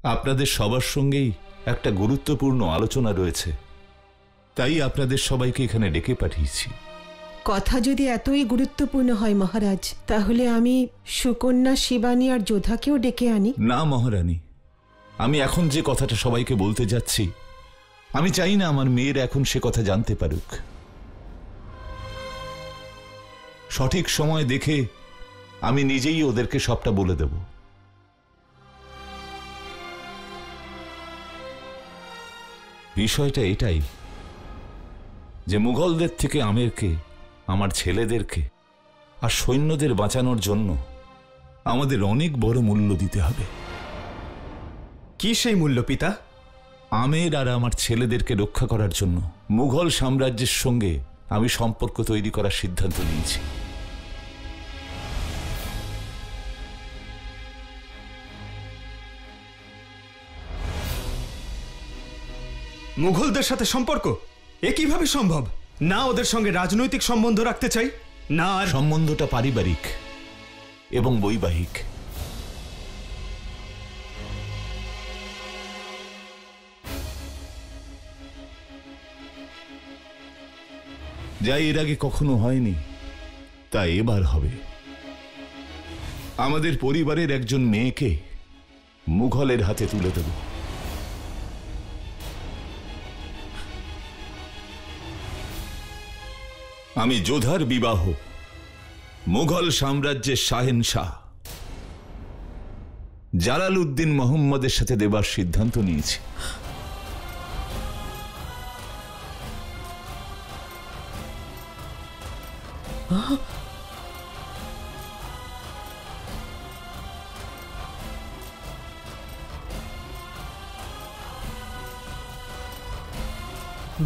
আপনাদের সবার সঙ্গেই একটা গুরুত্বপূর্ণ আলোচনা রয়েছে, তাই আপনাদের সবাইকে এখানে ডেকে পাঠিয়েছি। কথা যদি এতই গুরুত্বপূর্ণ হয় মহারাজ, তাহলে আমি সুকন্যা, শিবানী আর যোধাকেও ডেকে আনি। না মহারানী, আমি এখন যে কথাটা সবাইকে বলতে যাচ্ছি, আমি চাই না আমার মেয়ের এখন সে কথা জানতে পারুক। সঠিক সময় দেখে আমি নিজেই ওদেরকে সবটা বলে দেব। বিষয়টা এটাই যে মুঘলদের থেকে আমেরকে, আমার ছেলেদেরকে আর সৈন্যদের বাঁচানোর জন্য আমাদের অনেক বড় মূল্য দিতে হবে। কি সেই মূল্য পিতা? আমের আর আমার ছেলেদেরকে রক্ষা করার জন্য মুঘল সাম্রাজ্যের সঙ্গে আমি সম্পর্ক তৈরি করার সিদ্ধান্ত নিয়েছি। মুঘলদের সাথে সম্পর্ক? এ কিভাবে সম্ভব? না ওদের সঙ্গে রাজনৈতিক সম্বন্ধ রাখতে চাই, না আর সম্বন্ধটা পারিবারিক এবং বৈবাহিক। যা এর আগে কখনো হয়নি তা এবার হবে। আমাদের পরিবারের একজন মেয়েকে মুঘলের হাতে তুলে দেব। আমি যোধার বিবাহ মুঘল সাম্রাজ্যের শাহেনশাহ জালালউদ্দিন মোহাম্মদের সাথে দেবার সিদ্ধান্ত নিয়েছি।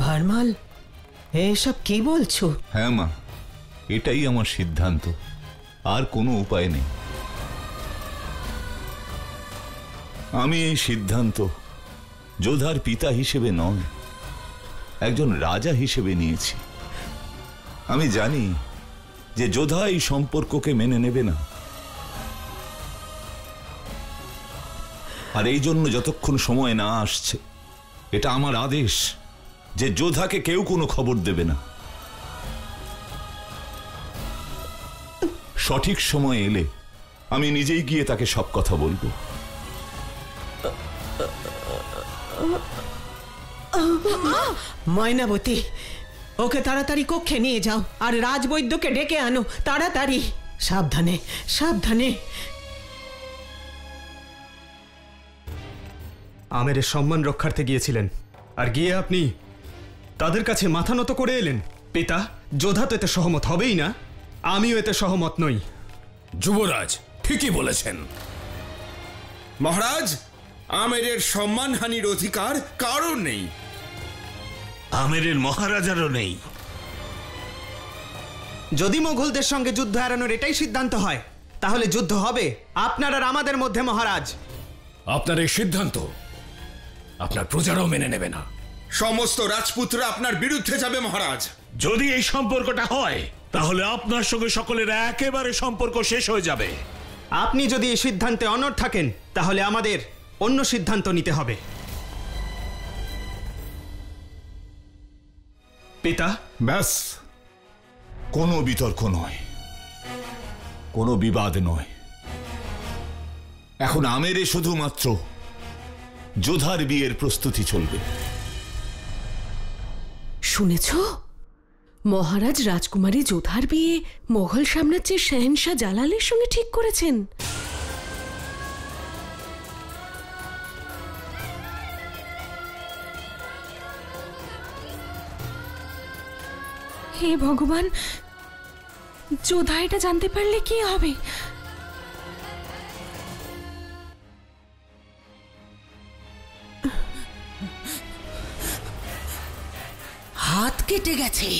ভারমাল, এসব কি বলছো? হ্যাঁ মা, এটাই আমার সিদ্ধান্ত, আর কোনো উপায় নেই। আমি এই সিদ্ধান্ত যোধার পিতা হিসেবে নয়, একজন রাজা হিসেবে নিয়েছি। আমি জানি যে যোধা এই সম্পর্ককে মেনে নেবে না, আর এই জন্য যতক্ষণ সময় না আসছে, এটা আমার আদেশ যে যোধাকে কেউ কোনো খবর দেবে না। সঠিক সময় এলে আমি নিজেই গিয়ে তাকে সব কথা বলবো। ময়নাবতী, ওকে তাড়াতাড়ি কক্ষে নিয়ে যাও আর রাজবৈদ্যকে ডেকে আনো, তাড়াতাড়ি। সাবধানে সাবধানে। আমেরের সম্মান রক্ষার্থে গিয়েছিলেন, আর গিয়ে আপনি তাদের কাছে মাথা নত করে এলেন। পিতা, যোধা তো এতে সহমত হবেই না, আমিও এতে সহমত নই। যুবরাজ ঠিকই বলেছেন। মহারাজ, আমেরের সম্মানহানির অধিকার কারণ নেই, আমেরের মহারাজারও নেই। যদি মোগলদের সঙ্গে যুদ্ধ এড়ানোর এটাই সিদ্ধান্ত হয়, তাহলে যুদ্ধ হবে আপনার আর আমাদের মধ্যে মহারাজ। আপনার এই সিদ্ধান্ত আপনার প্রজারাও মেনে নেবে না। সমস্ত রাজপুতরা আপনার বিরুদ্ধে যাবে মহারাজ। যদি এই সম্পর্কটা হয়, তাহলে আপনার সঙ্গে সকলের একেবারে সম্পর্ক শেষ হয়ে যাবে। আপনি যদি এই সিদ্ধান্তে অনড় থাকেন, তাহলে আমাদের অন্য সিদ্ধান্ত নিতে হবে। পিতা, ব্যাস, কোনো বিতর্ক নয়, কোনো বিবাদ নয়। এখন আমেরে শুধুমাত্র যোধার বিয়ের প্রস্তুতি চলবে। শুনেছ, মহারাজ রাজকুমারী যোধার বিয়ে মোগল সাম্রাজ্যের শাহেনশাহ জালালের সঙ্গে ঠিক করেছেন। হে ভগবান, যোধা এটা জানতে পারলে কি হবে? হাত কেটে গেছে,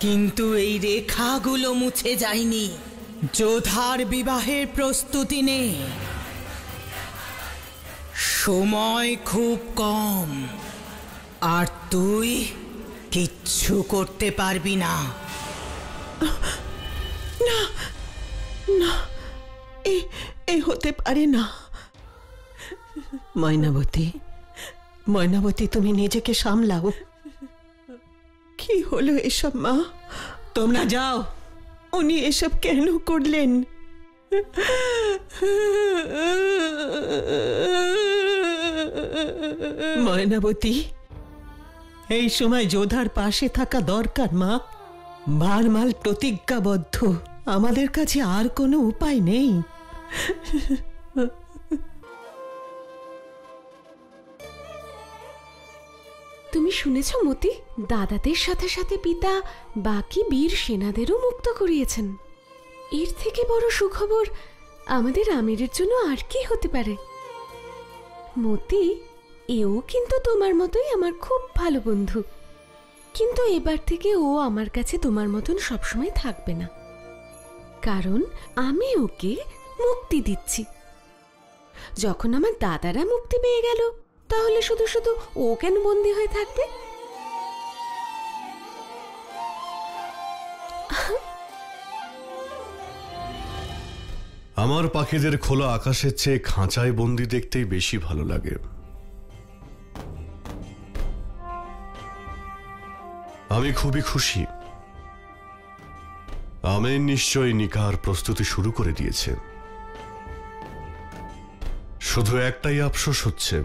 কিন্তু এই রেখাগুলো মুছে যায়নি। যোধার বিবাহের প্রস্তুতি নে, সময় খুব কম, আর তুই কিচ্ছু করতে পারবি না। না না, এ হতে পারে না। ময়নাবতী, ময়নাবতী, তুমি নিজেকে সামলাও। কি হলো এসব মা? তোমরা যাও, উনি এসব কেন করলেন? ময়নাবতী, এই সময় যোধার পাশে থাকা দরকার মা। বারমাল প্রতিজ্ঞাবদ্ধ, আমাদের কাছে আর কোনো উপায় নেই। তুমি শুনেছ মতি, দাদাদের সাথে সাথে পিতা বাকি বীর সেনাদেরও মুক্ত করিয়েছেন। এর থেকে বড় সুখবর আমাদের আমিরের জন্য আর কি হতে পারে? মতি, এও কিন্তু তোমার মতোই আমার খুব ভালো বন্ধু, কিন্তু এবার থেকে ও আমার কাছে তোমার মতন সবসময় থাকবে না, কারণ আমি ওকে মুক্তি দিচ্ছি। যখন আমার দাদারা মুক্তি পেয়ে গেল, তাহলে শুধু শুধু ও কেন বন্দী হয়ে থাকবে? আমার পাখিদের খোলা আকাশের চেয়ে খাঁচায় বন্দি দেখতেই বেশি ভালো লাগে। আমি খুবই খুশি। আমির নিশ্চয়ই নিকার প্রস্তুতি শুরু করে দিয়েছে। শুধু একটাই আফসোস হচ্ছে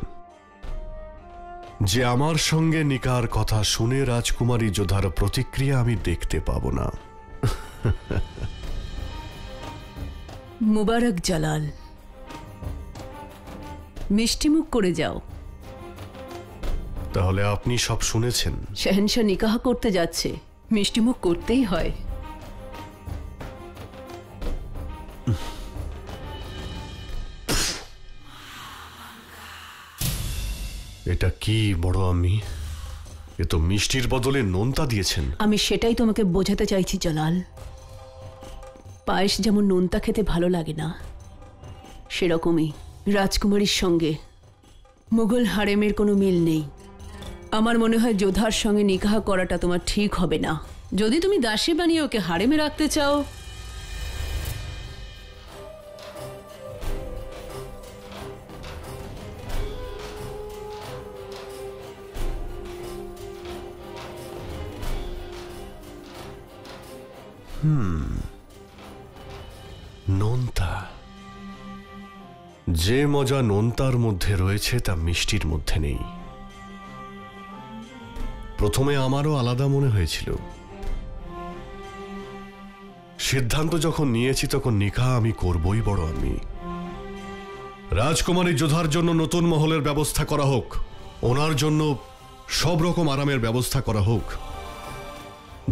যে আমার সঙ্গে নিকার কথা শুনে রাজকুমারী যোধার প্রতিক্রিয়া আমি দেখতে পাবো না। মুবারক জালাল, মিষ্টিমুখ করে যাও। তাহলে আপনি সব শুনেছেন? শাহেনশাহ নিকাহ করতে যাচ্ছে, মিষ্টিমুখ করতেই হয়। এটা কি বড় আমি? এ তো মিষ্টির বদলে নোনতা দিয়েছেন। আমি সেটাই তোমাকে বোঝাতে চাইছি জালাল। পায়েস যেমন নোনতা খেতে ভালো লাগে না, সেরকমই রাজকুমারীর সঙ্গে মুঘল হারেমের কোনো মিল নেই। আমার মনে হয় যোধার সঙ্গে নিকাহ করাটা তোমার ঠিক হবে না। যদি তুমি দাসী বানিয়ে ওকে হারেমে রাখতে চাও, নোনতা, যে মজা নোনতার মধ্যে রয়েছে তা মিষ্টির মধ্যে নেই। প্রথমে আমারও আলাদা মনে হয়েছিল। সিদ্ধান্ত যখন নিয়েছি তখন নিকাহ আমি করবই বড় আমি। রাজকুমারী যোধার জন্য নতুন মহলের ব্যবস্থা করা হোক, ওনার জন্য সব রকম আরামের ব্যবস্থা করা হোক,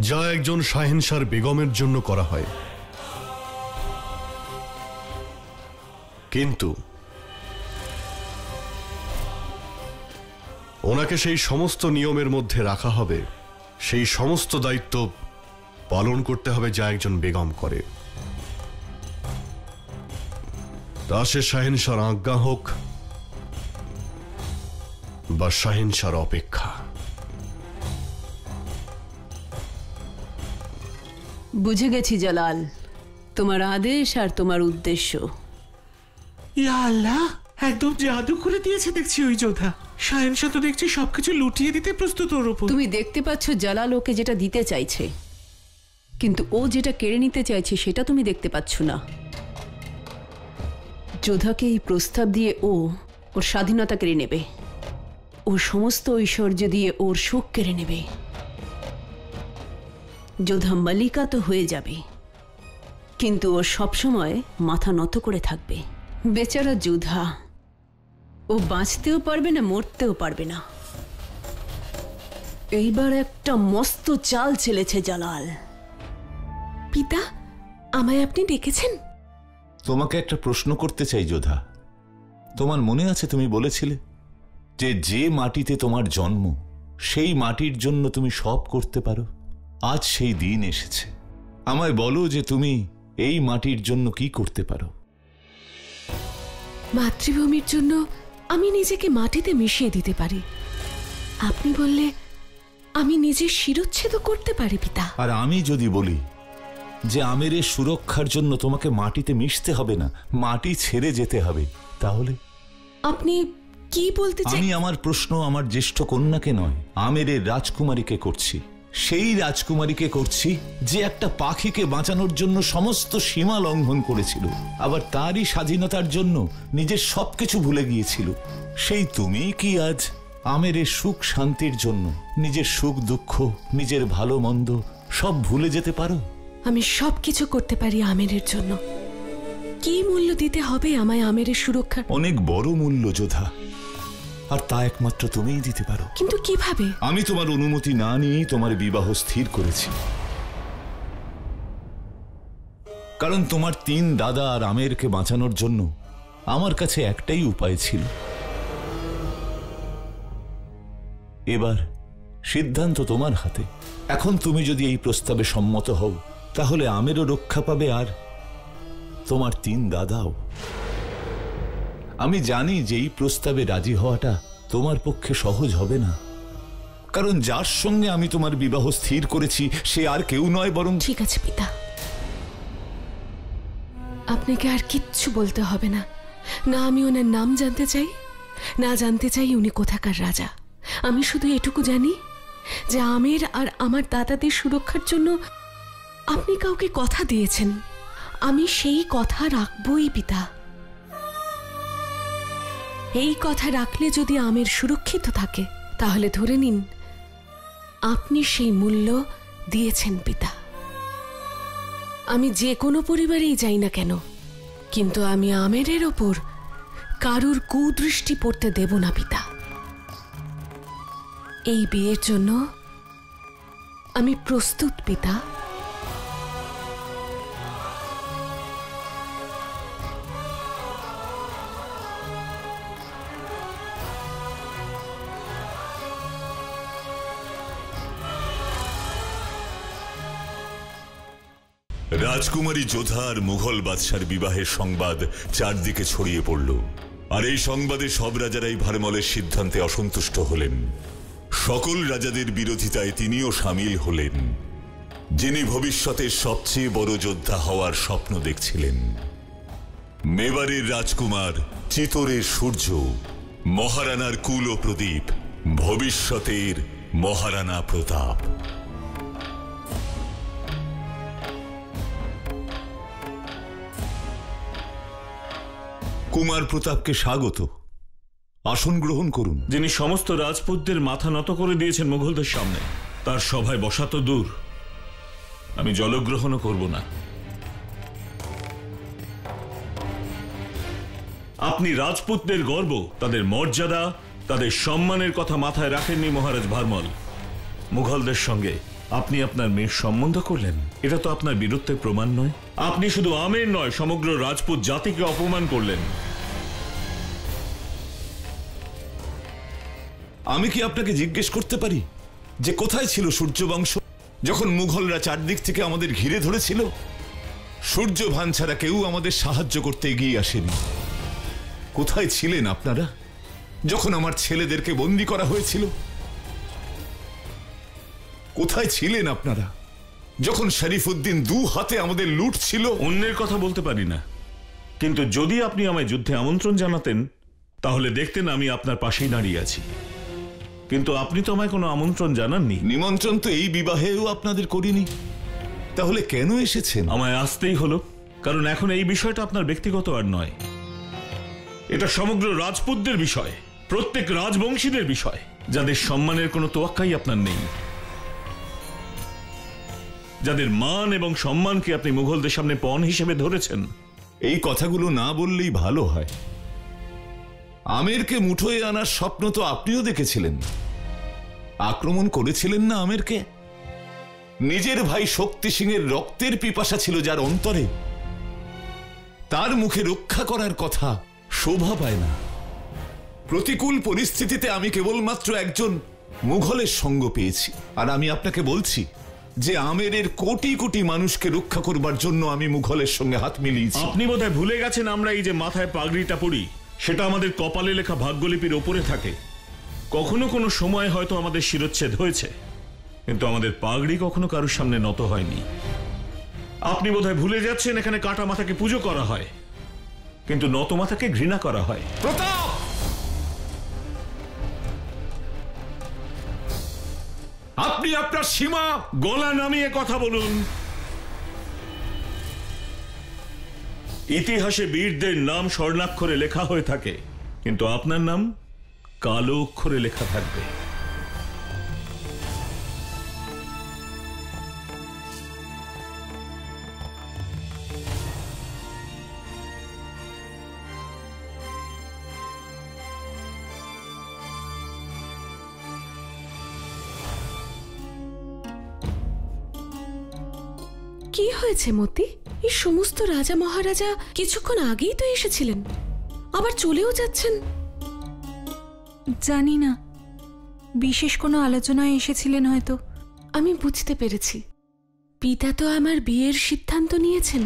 যা একজন শাহেনশার বেগমের জন্য করা হয়। কিন্তু ওনাকে সেই সমস্ত নিয়মের মধ্যে রাখা হবে, সেই সমস্ত দায়িত্ব পালন করতে হবে যা একজন বেগম করে। তা সে শাহেনশার আজ্ঞা হোক বা শাহেনশার অপেক্ষা। বুঝে গেছি জালাল, তোমার আদেশ আর তোমার উদ্দেশ্য। ইয়া আল্লাহ, একদম জাদু করে দিয়েছে দেখছি ওই যোধা। শাহেনশাহ তো দেখছি সবকিছু লুটিয়ে দিতে প্রস্তুত ওর উপর। তুমি দেখতে পাচ্ছ জালাল ওকে যেটা দিতে চাইছে, কিন্তু ও যেটা কেড়ে নিতে চাইছে সেটা তুমি দেখতে পাচ্ছ না। যোধাকে এই প্রস্তাব দিয়ে ওর স্বাধীনতা কেড়ে নেবে, ওর সমস্ত ঐশ্বর্য দিয়ে ওর সুখ কেড়ে নেবে। যোধা মালিকা তো হয়ে যাবে, কিন্তু ও সবসময় মাথা নত করে থাকবে। বেচারা যোধা, ও বাঁচতেও পারবে না, মরতেও পারবে না। এইবার একটা মস্ত চাল চেলেছে জালাল। পিতা, আমায় আপনি ডেকেছেন? তোমাকে একটা প্রশ্ন করতে চাই যোধা। তোমার মনে আছে তুমি বলেছিলে যে যে মাটিতে তোমার জন্ম সেই মাটির জন্য তুমি সব করতে পারো? আজ সেই দিন এসেছে। আমায় বলো যে তুমি এই মাটির জন্য কি করতে পারো? মাতৃভূমির জন্য আমি নিজেকে মাটিতে মিশিয়ে দিতে পারি। আপনি বললে আমি নিজের শিরচ্ছেদ করতে পারি পিতা। আর আমি যদি বলি যে আমিরের সুরক্ষার জন্য তোমাকে মাটিতে মিশতে হবে না, মাটি ছেড়ে যেতে হবে, তাহলে আপনি কি বলতে চাই? আমি আমার প্রশ্ন আমার জ্যেষ্ঠ কন্যাকে নয়, আমেরের রাজকুমারীকে করছি। সেই রাজকুমারীকে করছি যে একটা পাখিকে বাঁচানোর জন্য সমস্ত সীমা লঙ্ঘন করেছিল, আবার তারই স্বাধীনতার জন্য নিজের সবকিছু ভুলে গিয়েছিল। সেই তুমি কি আজ আমেরের সুখ শান্তির জন্য নিজের সুখ দুঃখ, নিজের ভালো মন্দ সব ভুলে যেতে পারো? আমি সবকিছু করতে পারি আমেরের জন্য। কি মূল্য দিতে হবে আমায় আমেরের সুরক্ষা? অনেক বড় মূল্য যোধা, আর তা একমাত্র তুমিই দিতে পারো। কিন্তু কিভাবে? আমি তোমার অনুমতি না নিয়েই তোমার বিবাহ স্থির করেছি, কারণ তোমার 3 দাদা আর আমেরকে বাঁচানোর জন্য আমার কাছে একটাই উপায় ছিল। এবার সিদ্ধান্ত তোমার হাতে। এখন তুমি যদি এই প্রস্তাবে সম্মত হও, তাহলে আমেরও রক্ষা পাবে আর তোমার 3 দাদাও। আমি জানি যে এই প্রস্তাবে রাজি হওয়াটা তোমার পক্ষে সহজ হবে না, কারণ যার সঙ্গে আমি তোমার বিবাহ স্থির করেছি সে আর কেউ নয় বরং... ঠিক আছে পিতা, আপনাকে আর কিচ্ছু বলতে হবে না। না আমি ওনার নাম জানতে চাই, না জানতে চাই উনি কোথাকার রাজা। আমি শুধু এটুকু জানি যে আমের আর আমার দাদাদের সুরক্ষার জন্য আপনি কাউকে কথা দিয়েছেন। আমি সেই কথা রাখবই পিতা। এই কথা রাখলে যদি আমের সুরক্ষিত থাকে, তাহলে ধরে নিন আপনি সেই মূল্য দিয়েছেন পিতা। আমি যে কোনো পরিবারেই যাই না কেন, কিন্তু আমি আমেরের ওপর কারুর কুদৃষ্টি পড়তে দেব না পিতা। এই বিয়ের জন্য আমি প্রস্তুত পিতা। রাজকুমারী যোধা আর মুঘল বাদশার বিবাহের সংবাদ চারদিকে ছড়িয়ে পড়ল, আর এই সংবাদে সব রাজারাই ভারমলের সিদ্ধান্তে অসন্তুষ্ট হলেন। সকল রাজাদের বিরোধিতায় তিনিও সামিল হলেন, যিনি ভবিষ্যতের সবচেয়ে বড় যোদ্ধা হওয়ার স্বপ্ন দেখছিলেন। মেবারের রাজকুমার, চিতোরের সূর্য, মহারানার কুল ও প্রদীপ, ভবিষ্যতের মহারানা প্রতাপ। কুমার প্রতাপকে স্বাগত। আসন গ্রহণ করুন। যিনি সমস্ত রাজপুতদের মাথা নত করে দিয়েছেন মুঘলদের সামনে, তার সভায় বসা তো দূর, আমি জলগ্রহণও করব না। আপনি রাজপুতদের গর্ব, তাদের মর্যাদা, তাদের সম্মানের কথা মাথায় রাখেননি মহারাজ ভারমল। মুঘলদের সঙ্গে আপনি আপনার মেয়ের সম্বন্ধ করলেন, এটা তো আপনার বীরত্বের প্রমাণ নয়। আপনি শুধু আমের নয়, সমগ্র রাজপুত জাতিকে অপমান করলেন। আমি কি আপনাকে জিজ্ঞেস করতে পারি যে কোথায় ছিল সূর্যবংশ যখন মুঘলরা চারদিক থেকে আমাদের ঘিরে ধরেছিল? সূর্যভান ছাড়া কেউ আমাদের সাহায্য করতে এগিয়ে আসেনি। কোথায় ছিলেন আপনারা যখন আমার ছেলেদেরকে বন্দী করা হয়েছিল? কোথায় ছিলেন আপনারা যখন শরীফউদ্দিন 2 হাতে আমাদের লুট ছিল? অন্যের কথা বলতে পারি না, কিন্তু যদি আপনি আমায় যুদ্ধে আমন্ত্রণ জানাতেন তাহলে দেখতেন আমি আপনার পাশেই দাঁড়িয়ে আছি। কিন্তু আপনি তো আমায় কোনো আমন্ত্রণ জানাননি। নিমন্ত্রণ তো এই বিবাহেও আপনাদের করিনি, তাহলে কেন এসেছেন? আমায় আসতেই হলো, কারণ এখন এই বিষয়টা আপনার ব্যক্তিগত আর নয়, এটা সমগ্র রাজপুতদের বিষয়, প্রত্যেক রাজবংশীদের বিষয়, যাদের সম্মানের কোনো তোয়াক্কাই আপনার নেই, যাদের মান এবং সম্মানকে আপনি মুঘলদের সামনে পণ হিসেবে ধরেছেন। এই কথাগুলো না বললেই ভালো হয়। আমেরকে মুঠোয় আনার স্বপ্ন তো আপনিও দেখেছিলেন। আক্রমণ করেছিলেন না আমেরকে? নিজের ভাই শক্তি সিংয়ের রক্তের পিপাসা ছিল যার অন্তরে, তার মুখে রক্ষা করার কথা শোভা পায় না। প্রতিকূল পরিস্থিতিতে আমি কেবলমাত্র একজন মুঘলের সঙ্গ পেয়েছি, আর আমি আপনাকে বলছি যে আমেরের কোটি কোটি মানুষকে রক্ষা করবার জন্য আমি মুঘলের সঙ্গে হাত মিলিয়েছি। আপনি বোধহয় ভুলে গেছেন আমরা এই যে মাথায় পাগড়িটা পরি, সেটা আমাদের কপালে লেখা ভাগ্যলিপির ওপরে থাকে। কখনো কোনো সময় হয়তো আমাদের শিরচ্ছেদ হয়েছে, কিন্তু আমাদের পাগড়ি কখনো কারোর সামনে নত হয়নি। আপনি বোধহয় ভুলে যাচ্ছেন এখানে কাটা মাথাকে পুজো করা হয়, কিন্তু নত মাথাকে ঘৃণা করা হয়। প্রতাপ! আপনি আপনার সীমা গলা নামিয়ে কথা বলুন। ইতিহাসে বীরদের নাম স্বর্ণাক্ষরে লেখা হয়ে থাকে, কিন্তু আপনার নাম কালো অক্ষরে লেখা থাকবে। কি হয়েছে মতি? এই সমস্ত রাজা মহারাজা কিছুক্ষণ আগেই তো এসেছিলেন, আবার চলেও যাচ্ছেন। জানি না, বিশেষ কোনো আলোচনায় এসেছিলেন হয়তো। আমি বুঝতে পেরেছি, পিতা তো আমার বিয়ের সিদ্ধান্ত নিয়েছেন,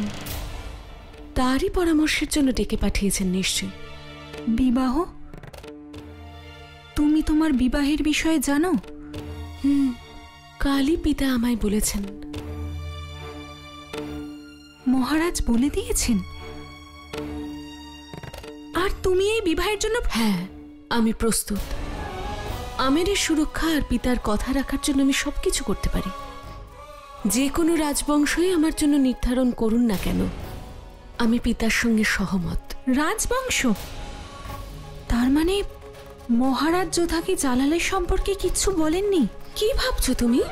তারই পরামর্শের জন্য ডেকে পাঠিয়েছেন নিশ্চয়ই। বিবাহ? তুমি তোমার বিবাহের বিষয়ে জানো? কালই পিতা আমায় বলেছেন। মহারাজ বলে দিয়েছেন? আর তুমি এই বিবাহের জন্য? হ্যাঁ, আমি প্রস্তুত। আমেরের সুরক্ষা আর পিতার কথা রাখার জন্য আমি সবকিছু করতে পারি। যে কোনো রাজবংশই আমার জন্য নির্ধারণ করুন না কেন, আমি পিতার সঙ্গে সহমত। রাজবংশ? তার মানে মহারাজ যোধাকে জালালের সম্পর্কে কিচ্ছু বলেননি? কি ভাবছো তুমি?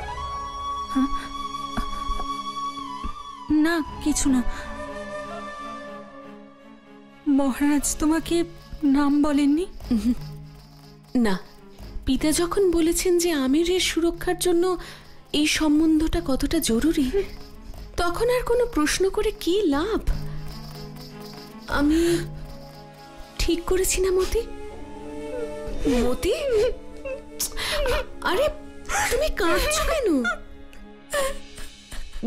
না, কিছু না। মহারাজ তোমাকে নাম বলেননি? না, পিতা যখন বলেছেন যে আমিরের সুরক্ষার জন্য এই সম্বন্ধটা কতটা জরুরি, তখন আর কোনো প্রশ্ন করে কি লাভ? আমি ঠিক করেছি না মতি? মতি, আরে তুমি কাঁদছো কেন?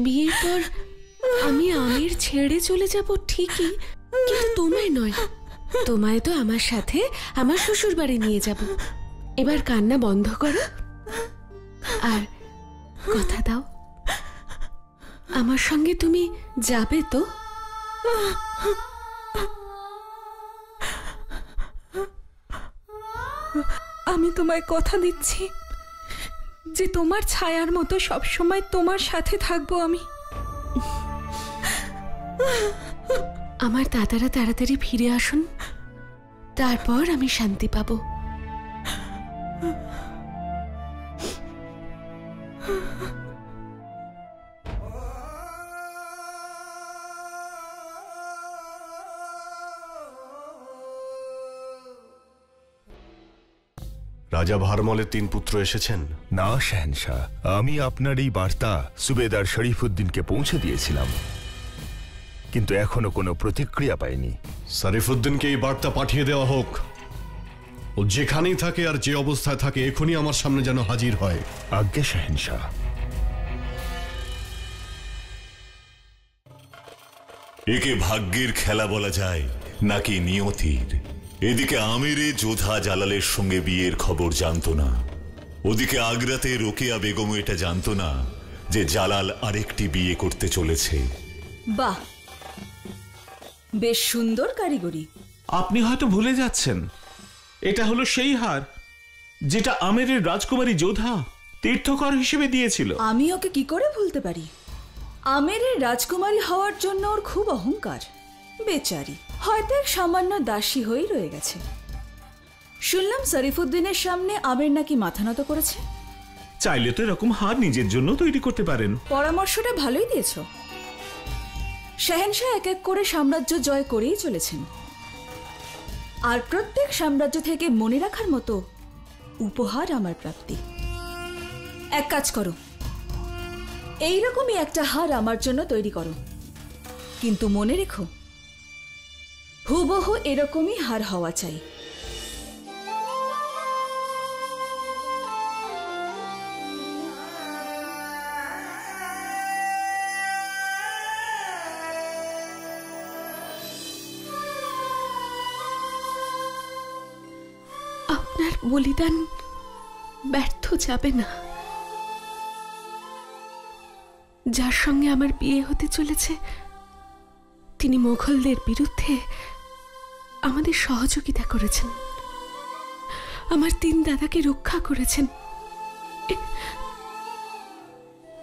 বিয়ের পর আমি আমির ছেড়ে চলে যাব ঠিকই, কিন্তু তোমায় নয়। তোমায় তো আমার সাথে আমার শ্বশুর বাড়ি নিয়ে যাব। এবার কান্না বন্ধ করো আর কথা দাও, আমার সঙ্গে তুমি যাবে তো? আমি তোমায় কথা দিচ্ছি যে তোমার ছায়ার মতো সবসময় তোমার সাথে থাকবো আমি। আমার দাদারা তাড়াতাড়ি ফিরে আসুন, তারপর আমি শান্তি পাবো। রাজা ভারমলের 3 পুত্র এসেছেন? না শাহেনশাহ, আমি আপনার এই বার্তা সুবেদার শরীফুদ্দিনকে পৌঁছে দিয়েছিলাম, কিন্তু এখনো কোনো প্রতিক্রিয়া পাইনি। শরীফুদ্দিনকে এই বার্তা পাঠিয়ে দেওয়া হোক। ও যেখানেই থাকে আর যে অবস্থায় থাকে এখনই আমার সামনে যেন হাজির হয়। আজ্ঞে শাহেনশাহ। একে ভাগ্যের খেলা বলা যায় নাকি নিয়তির? এদিকে আমিরে যোধা জালালের সঙ্গে বিয়ের খবর জানতো না, ওদিকে আগ্রাতে রোকেয়া বেগম এটা জানতো না যে জালাল আরেকটি বিয়ে করতে চলেছে। বাহ, বেশ সুন্দর কারিগরি। আপনি হয়তো ভুলে যাচ্ছেন, এটা হলো সেই হার যেটা আমেরের রাজকুমারী যোধা তীর্থকর হিসেবে দিয়েছিল। আমি ওকে কি করে ভুলতে পারি? আমেরের রাজকুমারী হওয়ার জন্য ওর খুব অহংকার। বেচারি হয়তো এক সামান্য দাসী হয়েই রয়ে গেছে। শুনলাম শরীফুদ্দিনের সামনে আমের নাকি মাথা নত করেছে। চাইলে তো এরকম হার নিজের জন্য তৈরি করতে পারেন। পরামর্শটা ভালোই দিয়েছ। শাহেনশাহ এক এক করে সাম্রাজ্য জয় করেই চলেছেন, আর প্রত্যেক সাম্রাজ্য থেকে মনে রাখার মতো উপহার আমার প্রাপ্তি। এক কাজ করো, এইরকমই একটা হার আমার জন্য তৈরি করো, কিন্তু মনে রেখো হুবহু এরকমই হার হওয়া চাই। আপনার বলিদান ব্যর্থ যাবে না। যার সঙ্গে আমার বিয়ে হতে চলেছে তিনি মোগলদের বিরুদ্ধে আমাদের সহযোগিতা করেছেন, আমার 3 দাদাকে রক্ষা করেছেন।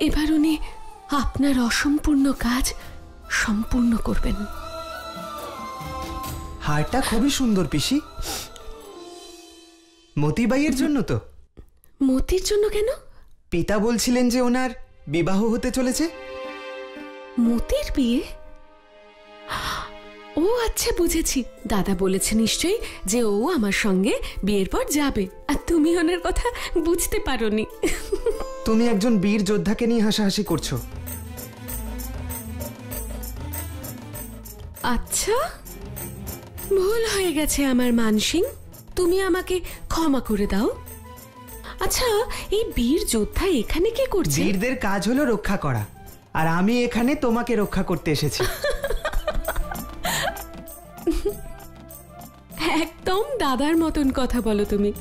এবার উনি আপনার অসম্পূর্ণ কাজ সম্পূর্ণ করবেন। হারটা খুবই সুন্দর পিসি। মতিবাইয়ের জন্য তো? মতির জন্য কেন? পিতা বলছিলেন যে ওনার বিবাহ হতে চলেছে। মতির বিয়ে? ও আচ্ছা, বুঝেছি। দাদা বলেছে নিশ্চয়ই যে ও আমার সঙ্গে বিয়ের পর যাবে, আর তুমি ওনার কথা বুঝতে পারোনি। তুমি একজন বীর যোদ্ধাকে নিয়ে হাসাহাসি করছো। আচ্ছা, ভুল হয়ে গেছে আমার মানসিং, তুমি আমাকে ক্ষমা করে দাও। আচ্ছা, এই বীর যোদ্ধা এখানে কি করছে? বীরদের কাজ হলো রক্ষা করা, আর আমি এখানে তোমাকে রক্ষা করতে এসেছি। একদম দাদার মতন কথা বলো তুমি।